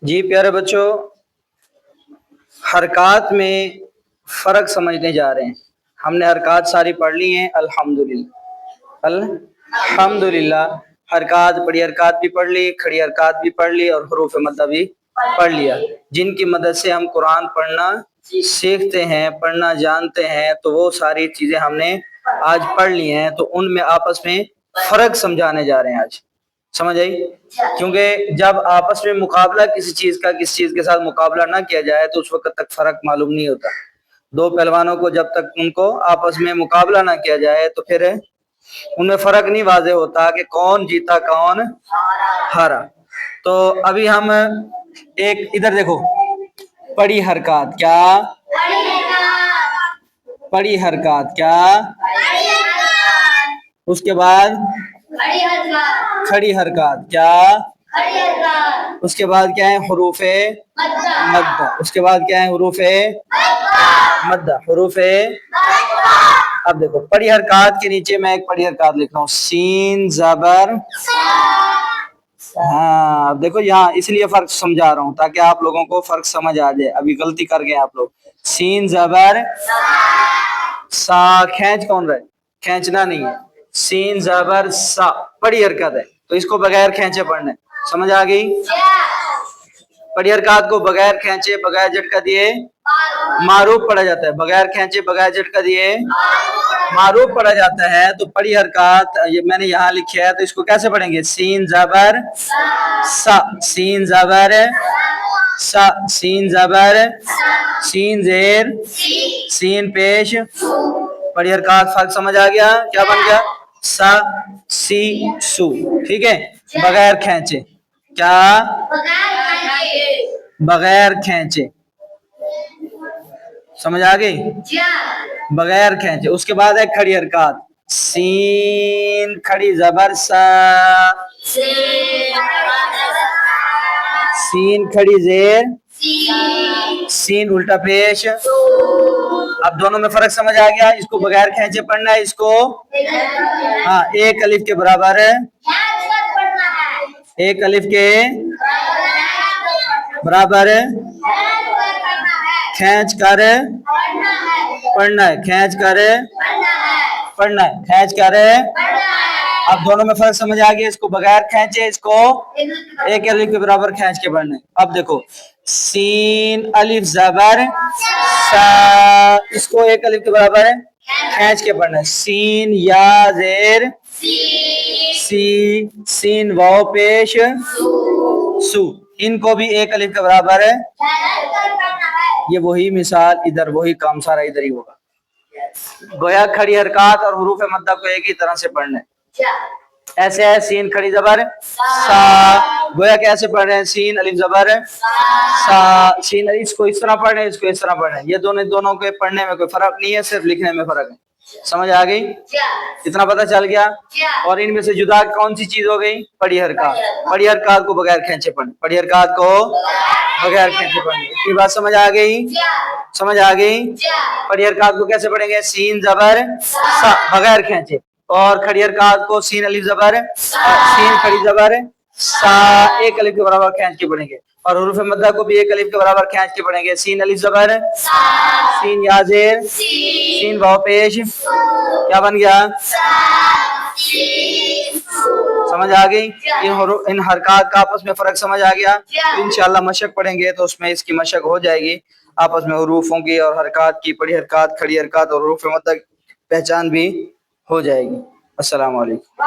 جی پیارے بچوں، حرکات میں فرق سمجھنے جا رہے ہیں۔ ہم نے حرکات ساری پڑھ لی ہیں الحمدللہ الحمدللہ۔ حرکات، بڑی حرکات بھی پڑھ لی، کھڑی حرکات بھی پڑھ لی، اور حروف مدہ بھی پڑھ لیا، جن کی مدد سے ہم قرآن پڑھنا سیکھتے ہیں، پڑھنا جانتے ہیں۔ تو وہ ساری چیزیں ہم نے آج پڑھ لی ہیں، تو ان میں آپس میں فرق سمجھانے جا رہے ہیں آج۔ سمجھ آئی؟ کیونکہ جب آپس میں مقابلہ کسی چیز کا کسی چیز کے ساتھ مقابلہ نہ کیا جائے تو اس وقت تک فرق معلوم نہیں ہوتا۔ دو پہلوانوں کو جب تک ان کو آپس میں مقابلہ نہ کیا جائے تو پھر ان میں فرق نہیں واضح ہوتا کہ کون جیتا کون ہارا۔ تو ابھی ہم ایک ادھر دیکھو، پڑی حرکات کیا؟ پڑی حرکات کیا؟ اس کے بعد کھڑی حرکات کیا؟ اس کے بعد کیا ہے؟ حروف مدہ۔ اس کے بعد کیا ہے؟ حروف مدہ، حروف۔ اب دیکھو پڑی حرکات کے نیچے میں ایک پڑی حرکات لکھ رہا ہوں، سین زبر۔ ہاں اب دیکھو یہاں اس لیے فرق سمجھا رہا ہوں تاکہ آپ لوگوں کو فرق سمجھ آ جائے۔ ابھی غلطی کر گئے آپ لوگ۔ سین زبر سا، کھینچ کون رہے؟ کھینچنا نہیں ہے۔ سین زبر سا بڑی حرکت ہے، تو اس کو بغیر کھینچے پڑھنا ہے۔ سمجھ آ گئی؟ بڑی حرکات کو بغیر کھینچے بغیر جھٹکا دیے معروف پڑھا جاتا ہے، بغیر کھینچے بغیر جھٹکا دیے معروف پڑھا جاتا ہے۔ تو بڑی حرکات یہ میں نے یہاں لکھی ہے، تو اس کو کیسے پڑھیں گے؟ سین زبر سا، سین زبر سا، سین زبر سین زیر سین پیش۔ بڑی حرکات فرق سمجھ آ گیا؟ کیا بن گیا؟ سا سی سو، ٹھیک ہے؟ بغیر کھینچے کیا؟ بغیر کھینچے۔ سمجھ آ گئی؟ بغیر کھینچے۔ اس کے بعد ہے کھڑی حرکات، سین کھڑی زبر سا، سین کھڑی زیر سین الٹا پیش۔ اب دونوں میں فرق سمجھ آ گیا؟ اس کو بغیر کھینچے پڑھنا ہے، اس کو ہاں ایک الف کے برابر ہے، ایک الف کے برابر کھینچ کر پڑھنا ہے، کھینچ کر پڑھنا ہے، کھینچ کر۔ اب دونوں میں فرق سمجھ آ گیا؟ اس کو بغیر کھینچے، اس کو ایک الف کے برابر کھینچ کے پڑھنا ہے۔ اب دیکھو سین الف زبر سا، اس کو ایک الف کے برابر ہے کھینچ کے پڑھنا ہے۔ سین یا زیر سی، سین واو پیش سو، ان کو بھی ایک الف کے برابر ہے۔ یہ وہی مثال ادھر، وہی کام سارا ادھر ہی ہوگا۔ گویا کھڑی حرکات اور حروف مدہ کو ایک ہی طرح سے پڑھنا ہے۔ ایسے ہے سین کھڑی زبر سا، گویا کیسے پڑھ رہے ہیں؟ سین الف زبر سا، سین الف، اس کو اس طرح پڑھ رہے ہیں، اس کو اس طرح پڑھ رہے ہیں۔ یہ دونوں کے پڑھنے میں کوئی فرق نہیں ہے، صرف لکھنے میں فرق ہے۔ سمجھ آ گئی؟ اتنا پتہ چل گیا؟ اور ان میں سے جدا کون سی چیز ہو گئی؟ بڑی حرکات۔ بڑی حرکات کو بغیر کھینچے پڑھنا، بڑی حرکات کو بغیر کھینچے پڑھنا۔ اتنی بات سمجھ آ گئی؟ سمجھ آ گئی؟ بڑی حرکات کو کیسے پڑھیں گے؟ سین زبر سا بغیر کھینچے، اور کھڑی حرکات کو سین الف زبر سین کھڑی زبر سا ایک الف کے برابر کھینچ کے پڑھیں گے، اور حروف مدہ کو بھی ایک الف کے برابر کھینچ کے پڑھیں گے۔ سین الف زبر سین یا زیر سین واو پیش، کیا بن گیا؟ سمجھ آ گئی؟ ان حرکات کا آپس میں فرق سمجھ آ گیا؟ انشاءاللہ مشق پڑھیں گے تو اس میں اس کی مشق ہو جائے گی، آپس میں حروفوں کی اور حرکات کی، بڑی حرکات کھڑی حرکات اور حروف مدہ پہچان بھی ہو جائے گی۔ السلام علیکم۔